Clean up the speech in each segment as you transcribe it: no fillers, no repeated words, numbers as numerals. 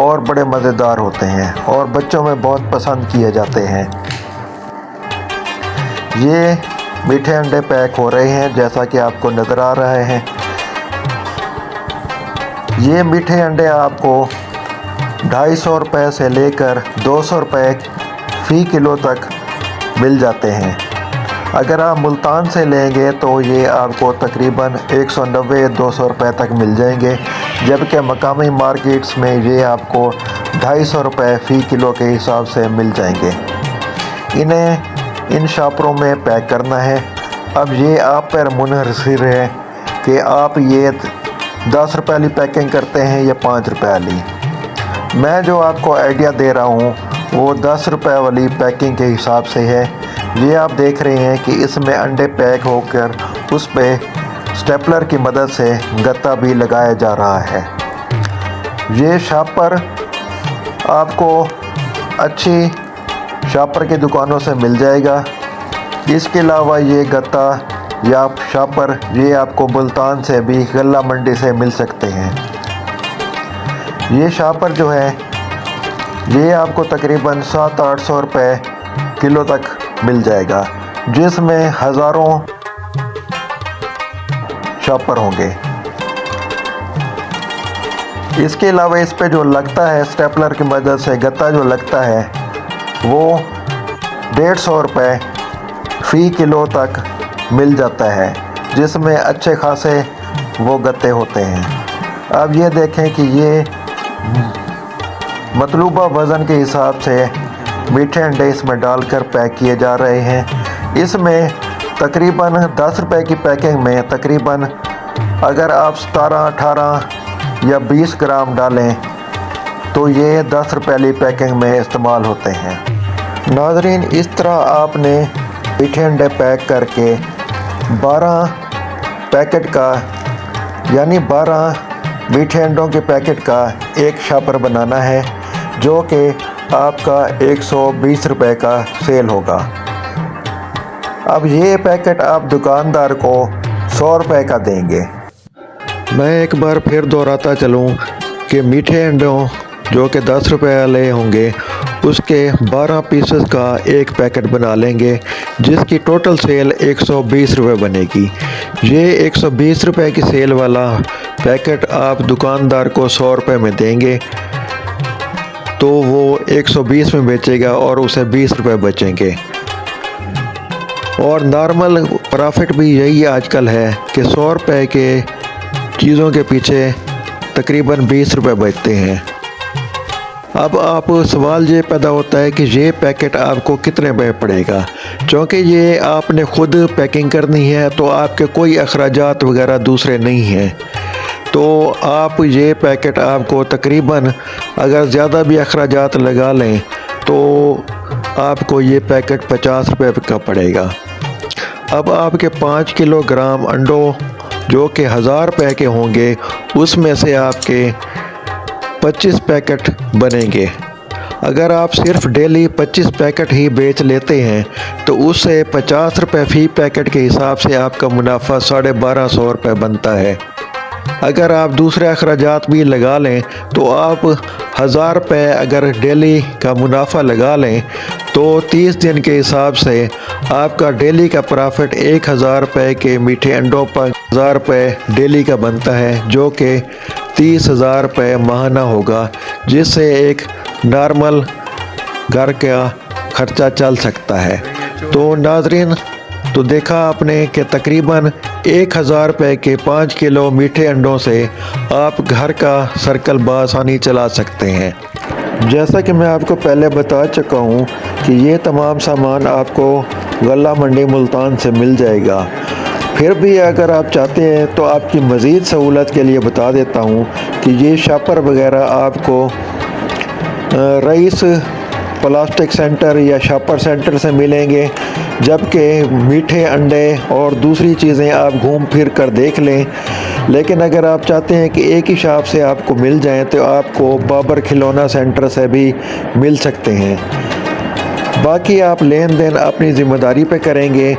اور بڑے مزیدار ہوتے ہیں اور بچوں میں بہت پسند کیے جاتے ہیں۔ یہ میٹھے انڈے پیک ہو رہے ہیں جیسا کہ آپ کو نظر آ رہے ہیں۔ یہ میٹھے انڈے آپ کو 250 روپے سے لے کر 200 روپے فی کلو تک مل جاتے ہیں۔ اگر آپ ملتان سے لیں گے تو یہ آپ کو تقریباً 190-200 روپے تک مل جائیں گے، جبکہ مقامی مارکیٹس میں یہ آپ کو 250 روپے فی کلو کے حساب سے مل جائیں گے۔ انہیں ان شاپروں میں پیک کرنا ہے۔ اب یہ آپ پر منحصر ہے کہ آپ یہ 10 روپے والی پیکنگ کرتے ہیں یا 5 روپے والی۔ میں جو آپ کو آئیڈیا دے رہا ہوں وہ 10 روپے والی پیکنگ کے حساب سے ہے۔ یہ آپ دیکھ رہے ہیں کہ اس میں انڈے پیک ہو کر اس پہ سٹیپلر کی مدد سے گتا بھی لگایا جا رہا ہے۔ یہ شاپر آپ کو اچھی شاپر کی دکانوں سے مل جائے گا۔ اس کے علاوہ یہ گتا یا شاپر یہ آپ کو ملتان سے بھی غلہ منڈی سے مل سکتے ہیں۔ یہ شاپر جو ہے یہ آپ کو تقریباً 700-800 روپے کلو تک مل جائے گا، جس میں ہزاروں شاپر ہوں گے۔ اس کے علاوہ اس پہ جو لگتا ہے سٹیپلر کی مدد سے گتا جو لگتا ہے وہ 150 روپے فی کلو تک مل جاتا ہے، جس میں اچھے خاصے وہ گتے ہوتے ہیں۔ اب یہ دیکھیں کہ یہ مطلوبہ وزن کے حساب سے میٹھے انڈے اس میں ڈال کر پیک کیے جا رہے ہیں۔ اس میں تقریباً 10 روپے کی پیکنگ میں تقریباً اگر آپ 17-18 یا 20 گرام ڈالیں تو یہ 10 روپے والی پیکنگ میں استعمال ہوتے ہیں۔ ناظرین، اس طرح آپ نے میٹھے انڈے پیک کر کے 12 پیکٹ کا یعنی 12 میٹھے انڈوں کے پیکٹ کا ایک شاپر بنانا ہے، جو کہ آپ کا 120 روپے کا سیل ہوگا۔ اب یہ پیکٹ آپ دکاندار کو 100 روپے کا دیں گے۔ میں ایک بار پھر دہراتا چلوں کہ میٹھے انڈوں جو کہ 10 روپے والے ہوں گے اس کے 12 پیسز کا ایک پیکٹ بنا لیں گے، جس کی ٹوٹل سیل 120 روپے بنے گی۔ یہ 120 روپے کی سیل والا پیکٹ آپ دکاندار کو 100 روپے میں دیں گے تو وہ 120 میں بیچے گا اور اسے 20 روپے بچیں گے۔ اور نارمل پرافٹ بھی یہی آج کل ہے کہ 100 روپے کے چیزوں کے پیچھے تقریباً 20 روپے بچتے ہیں۔ اب آپ سوال یہ پیدا ہوتا ہے کہ یہ پیکٹ آپ کو کتنے میں پڑے گا؟ چونکہ یہ آپ نے خود پیکنگ کرنی ہے تو آپ کے کوئی اخراجات وغیرہ دوسرے نہیں ہیں، تو آپ یہ پیکٹ آپ کو تقریباً اگر زیادہ بھی اخراجات لگا لیں تو آپ کو یہ پیکٹ 50 روپے کا پڑے گا۔ اب آپ کے 5 کلو گرام انڈوں جو کہ 1000 روپے کے ہوں گے، اس میں سے آپ کے 25 پیکٹ بنیں گے۔ اگر آپ صرف ڈیلی 25 پیکٹ ہی بیچ لیتے ہیں تو اس سے 50 روپے فی پیکٹ کے حساب سے آپ کا منافع 1250 روپے بنتا ہے۔ اگر آپ دوسرے اخراجات بھی لگا لیں تو آپ 1000 روپے اگر ڈیلی کا منافع لگا لیں تو 30 دن کے حساب سے آپ کا ڈیلی کا پرافٹ 1000 روپے کے میٹھے انڈوں پر 1000 روپے ڈیلی کا بنتا ہے، جو کہ 30,000 روپے ماہانہ ہوگا، جس سے ایک نارمل گھر کا خرچہ چل سکتا ہے۔ تو ناظرین، تو دیکھا آپ نے کہ تقریباً 1000 روپے کے 5 کلو میٹھے انڈوں سے آپ گھر کا سرکل بآسانی چلا سکتے ہیں۔ جیسا کہ میں آپ کو پہلے بتا چکا ہوں کہ یہ تمام سامان آپ کو غلہ منڈی ملتان سے مل جائے گا۔ پھر بھی اگر آپ چاہتے ہیں تو آپ کی مزید سہولت کے لیے بتا دیتا ہوں کہ یہ شاپر وغیرہ آپ کو رئیس پلاسٹک سینٹر یا شاپر سینٹر سے ملیں گے، جبکہ میٹھے انڈے اور دوسری چیزیں آپ گھوم پھر کر دیکھ لیں۔ لیکن اگر آپ چاہتے ہیں کہ ایک ہی شاپ سے آپ کو مل جائیں تو آپ کو بابر کھلونا سینٹر سے بھی مل سکتے ہیں۔ باقی آپ لین دین اپنی ذمہ داری پہ کریں گے۔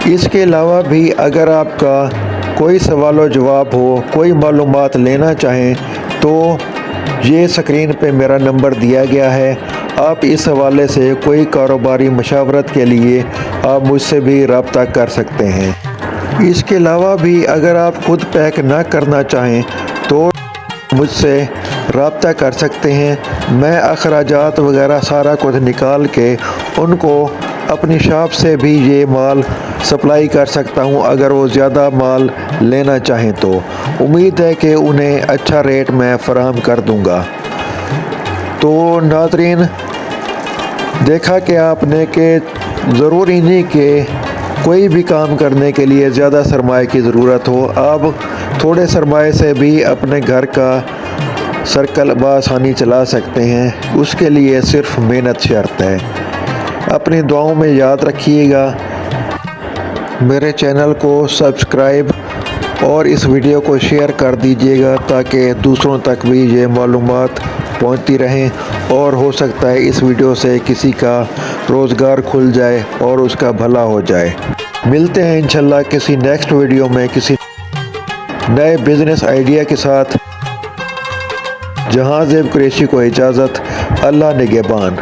اس کے علاوہ بھی اگر آپ کا کوئی سوال و جواب ہو، کوئی معلومات لینا چاہیں تو یہ سکرین پہ میرا نمبر دیا گیا ہے، آپ اس حوالے سے کوئی کاروباری مشاورت کے لیے آپ مجھ سے بھی رابطہ کر سکتے ہیں۔ اس کے علاوہ بھی اگر آپ خود پیک نہ کرنا چاہیں تو مجھ سے رابطہ کر سکتے ہیں، میں اخراجات وغیرہ سارا کچھ نکال کے ان کو اپنی شاپ سے بھی یہ مال سپلائی کر سکتا ہوں اگر وہ زیادہ مال لینا چاہیں تو۔ امید ہے کہ انہیں اچھا ریٹ میں فراہم کر دوں گا۔ تو ناظرین، دیکھا کہ آپ نے کہ ضروری نہیں کہ کوئی بھی کام کرنے کے لیے زیادہ سرمایہ کی ضرورت ہو، آپ تھوڑے سرمایہ سے بھی اپنے گھر کا سرکل بآسانی چلا سکتے ہیں، اس کے لیے صرف محنت شرط ہے۔ اپنی دعاؤں میں یاد رکھیے گا، میرے چینل کو سبسکرائب اور اس ویڈیو کو شیئر کر دیجیے گا تاکہ دوسروں تک بھی یہ معلومات پہنچتی رہیں، اور ہو سکتا ہے اس ویڈیو سے کسی کا روزگار کھل جائے اور اس کا بھلا ہو جائے۔ ملتے ہیں انشاءاللہ کسی نیکسٹ ویڈیو میں کسی نئے بزنس آئیڈیا کے ساتھ۔ جہاں زیب قریشی کو اجازت، اللہ نگہبان۔